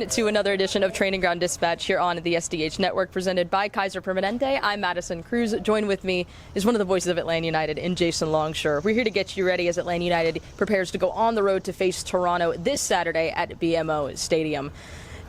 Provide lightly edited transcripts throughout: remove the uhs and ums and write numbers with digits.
in to another edition of Training Ground Dispatch here on the SDH Network, presented by Kaiser Permanente. I'm Madison Cruz. Joined with me is one of the voices of Atlanta United in Jason Longshore. We're here to get you ready as Atlanta United prepares to go on the road to face Toronto this Saturday at BMO Stadium.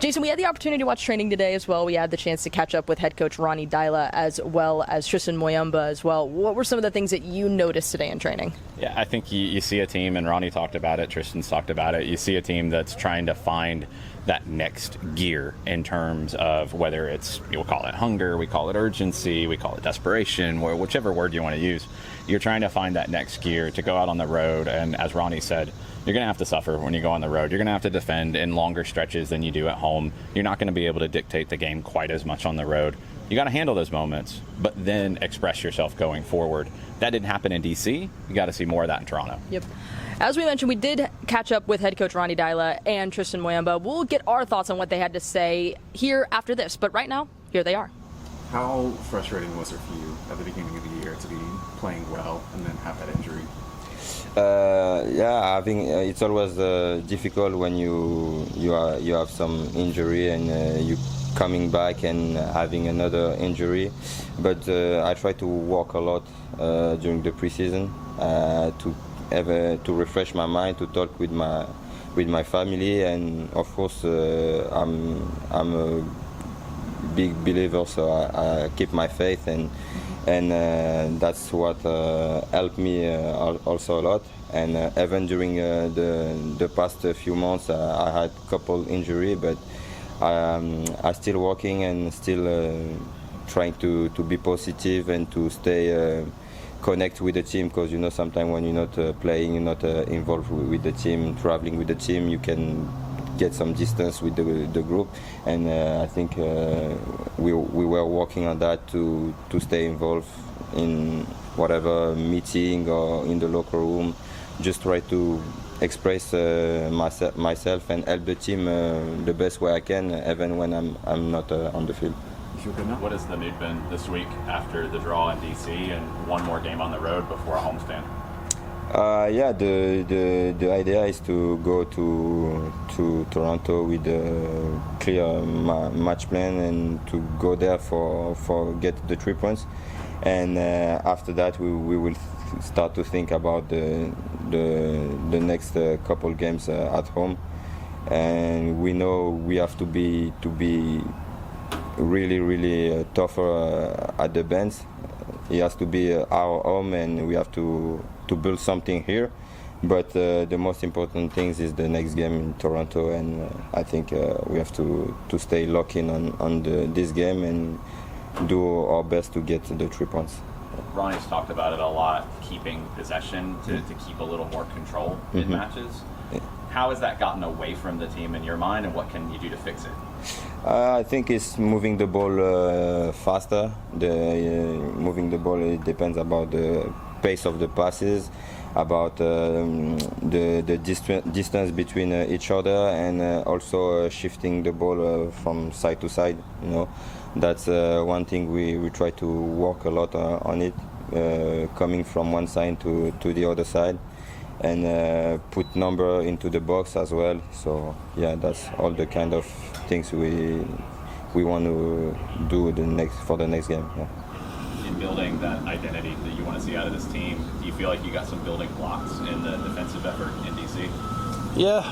Jason, we had the opportunity to watch training today as well. We had the chance to catch up with head coach Ronny Deila as well as Tristan Muyumba as well. What were some of the things that you noticed today in training? Yeah, I think you see a team, and Ronny talked about it, Tristan's talked about it, you see a team that's trying to find that next gear in terms of whether it's, we'll call it hunger, we call it urgency, we call it desperation, or whichever word you want to use. You're trying to find that next gear to go out on the road, and as Ronny said, you're going to have to suffer when you go on the road. You're going to have to defend in longer stretches than you do at home. You're not going to be able to dictate the game quite as much on the road. You got to handle those moments, but then express yourself going forward. That didn't happen in DC. You got to see more of that in Toronto. Yep. As we mentioned, we did catch up with head coach Ronny Deila and Tristan Muyumba. We'll get our thoughts on what they had to say here after this, but right now, here they are. How frustrating was it for you at the beginning of the year to be playing well and then have that injury? I think it's always difficult when you have some injury and you coming back and having another injury. But I try to walk a lot during the preseason to refresh my mind, to talk with my family, and of course I'm a big believer, so I keep my faith, and that's what helped me also a lot. And even during the past few months, I had a couple injury, but I still working and still trying to be positive and to stay connect with the team, because sometimes when you're not playing, you're not involved with the team, traveling with the team, you can get some distance with the group, and I think we were working on that to stay involved in whatever meeting or in the locker room, just try to express myself and help the team the best way I can, even when I'm not on the field. What has the mood been this week after the draw in DC and one more game on the road before a homestand? The idea is to go to Toronto with a clear match plan and to go there for get the 3 points, and after that we will start to think about the next couple games at home, and we know we have to be really tougher at the bench. It has to be our home, and we have to build something here. But the most important thing is the next game in Toronto, and I think we have to stay locked in on this game and do our best to get the 3 points. Ronny's talked about it a lot, keeping possession to keep a little more control in matches. How has that gotten away from the team in your mind, and what can you do to fix it? I think it's moving the ball faster. Moving the ball, it depends about the pace of the passes, about the distance between each other, and also shifting the ball from side to side. That's one thing we try to work a lot on it, coming from one side to the other side, and put number into the box as well. So yeah, that's all the kind of things we want to do for the next game. Yeah. In building that identity that you want to see out of this team, do you feel like you got some building blocks in the defensive effort in DC? Yeah,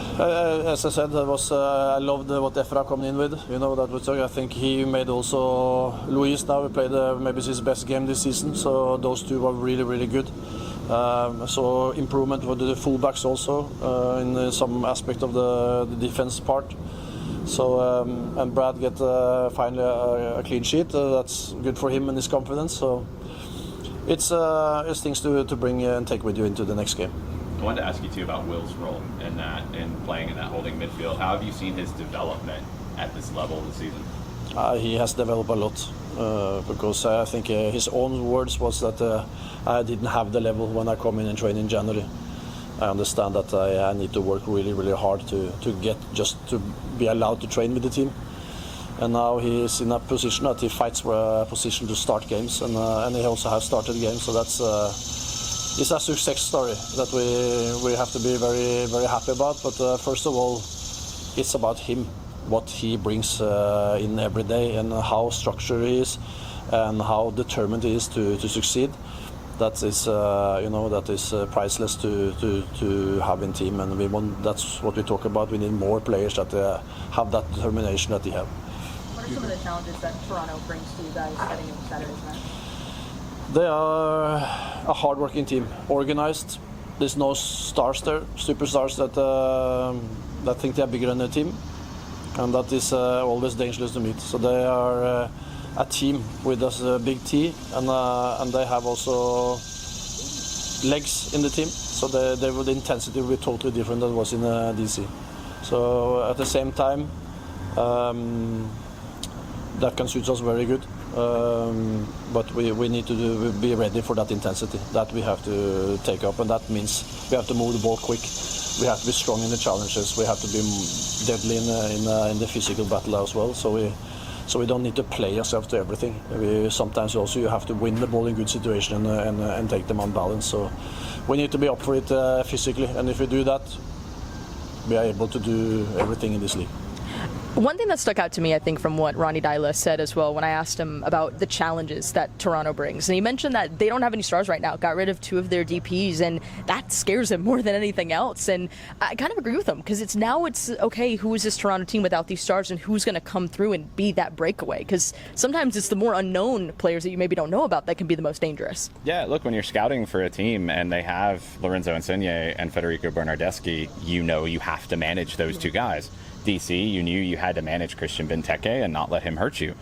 as I said, I loved what Efra coming in with. I think he made also Luis now played maybe his best game this season. So those two were really, really good. So improvement with the fullbacks also in some aspect of the defense part. So and Brad get finally a clean sheet. That's good for him and his confidence. So it's things to bring and take with you into the next game. I wanted to ask you too about Will's role in playing in that holding midfield. How have you seen his development at this level this season? He has developed a lot because I think his own words was that I didn't have the level when I come in and train in January. I understand that I need to work really, really hard to get just to be allowed to train with the team. And now he is in a position that he fights for a position to start games, and he also has started games. So that's it's a success story that we have to be very, very happy about. But first of all, it's about him what he brings in every day and how structured he is and how determined he is to succeed. That is, that is priceless to have in team, and that's what we talk about. We need more players that have that determination that he have. What are some of the challenges that Toronto brings to you guys heading into Saturday's match? They are a hard-working team, organized. There's no stars there, superstars that think they are bigger than their team, and that is always dangerous to meet. So they are a team with a big T, and they have also legs in the team. So the intensity will be totally different than it was in DC. So at the same time, that can suit us very good. But we need to be ready for that intensity that we have to take up, and that means we have to move the ball quick. We have to be strong in the challenges. We have to be deadly in the physical battle as well. So we don't need to play ourselves to everything. Sometimes also you have to win the ball in good situation and take them on balance. So we need to be up for it physically, and if we do that, we are able to do everything in this league. One thing that stuck out to me, I think, from what Ronny Deila said as well, when I asked him about the challenges that Toronto brings, and he mentioned that they don't have any stars right now, got rid of 2 of their DPs, and that scares him more than anything else. And I kind of agree with him, because it's okay, who is this Toronto team without these stars, and who's going to come through and be that breakaway? Because sometimes it's the more unknown players that you maybe don't know about that can be the most dangerous. Yeah, look, when you're scouting for a team and they have Lorenzo Insigne and Federico Bernardeschi, you have to manage those 2 guys. DC, you knew you had to manage Christian Benteke and not let him hurt you.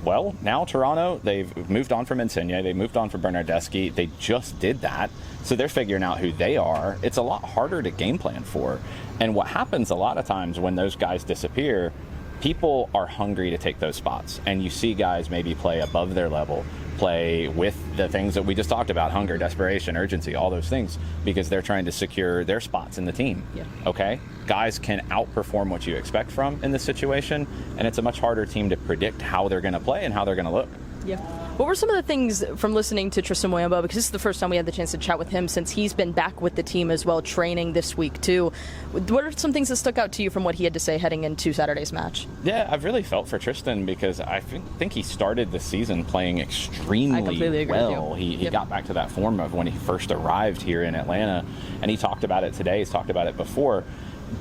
Well, now Toronto, they've moved on from Insigne, they moved on from Bernardeschi, they just did that, so they're figuring out who they are. It's a lot harder to game plan for. And what happens a lot of times when those guys disappear, people are hungry to take those spots, and you see guys maybe play above their level, play with the things that we just talked about, hunger, desperation, urgency, all those things, because they're trying to secure their spots in the team. Yeah. Okay? Guys can outperform what you expect from in this situation, and it's a much harder team to predict how they're going to play and how they're going to look. Yeah. What were some of the things from listening to Tristan Muyumba, because this is the first time we had the chance to chat with him since he's been back with the team as well, training this week too. What are some things that stuck out to you from what he had to say heading into Saturday's match? Yeah, I've really felt for Tristan, because I think he started the season playing extremely well. He got back to that form of when he first arrived here in Atlanta, and he talked about it today, he's talked about it before,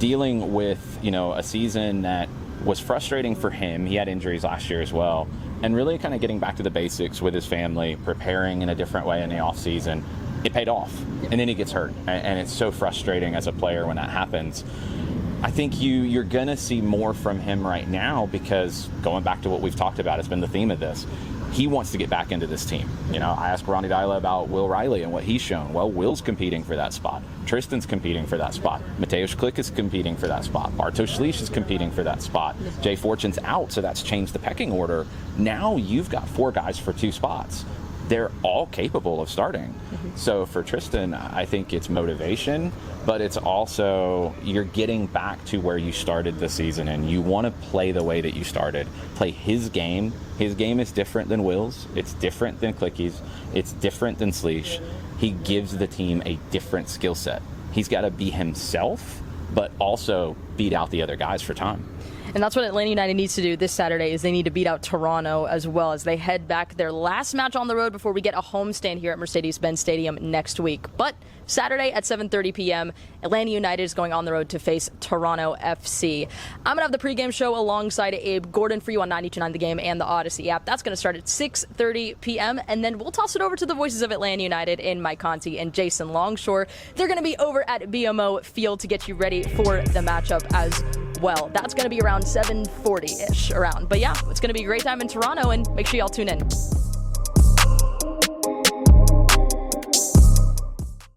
dealing with a season that was frustrating for him. He had injuries last year as well, and really kind of getting back to the basics with his family, preparing in a different way in the off season. It paid off, and then he gets hurt, and it's so frustrating as a player when that happens. I think you're going to see more from him right now, because going back to what we've talked about, it's been the theme of this. He wants to get back into this team. I asked Ronny Deila about Will Riley and what he's shown. Well, Will's competing for that spot. Tristan's competing for that spot. Mateusz Klich is competing for that spot. Bartosz Slisz is competing for that spot. Jay Fortune's out, so that's changed the pecking order. Now you've got 4 guys for 2 spots. They're all capable of starting. So for Tristan, I think it's motivation, but it's also you're getting back to where you started the season, and you want to play the way that you started. Play his game. His game is different than Will's. It's different than Klicky's. It's different than Slisz. He gives the team a different skill set. He's got to be himself, but also beat out the other guys for time. And that's what Atlanta United needs to do this Saturday, is they need to beat out Toronto as well, as they head back their last match on the road before we get a homestand here at Mercedes-Benz Stadium next week. But Saturday at 7:30 p.m., Atlanta United is going on the road to face Toronto FC. I'm going to have the pregame show alongside Abe Gordon for you on 92.9 The Game and the Odyssey app. That's going to start at 6:30 p.m., and then we'll toss it over to the voices of Atlanta United in Mike Conti and Jason Longshore. They're going to be over at BMO Field to get you ready for the matchup as well. That's going to be around 7:40-ish around. But yeah, it's going to be a great time in Toronto, and make sure y'all tune in.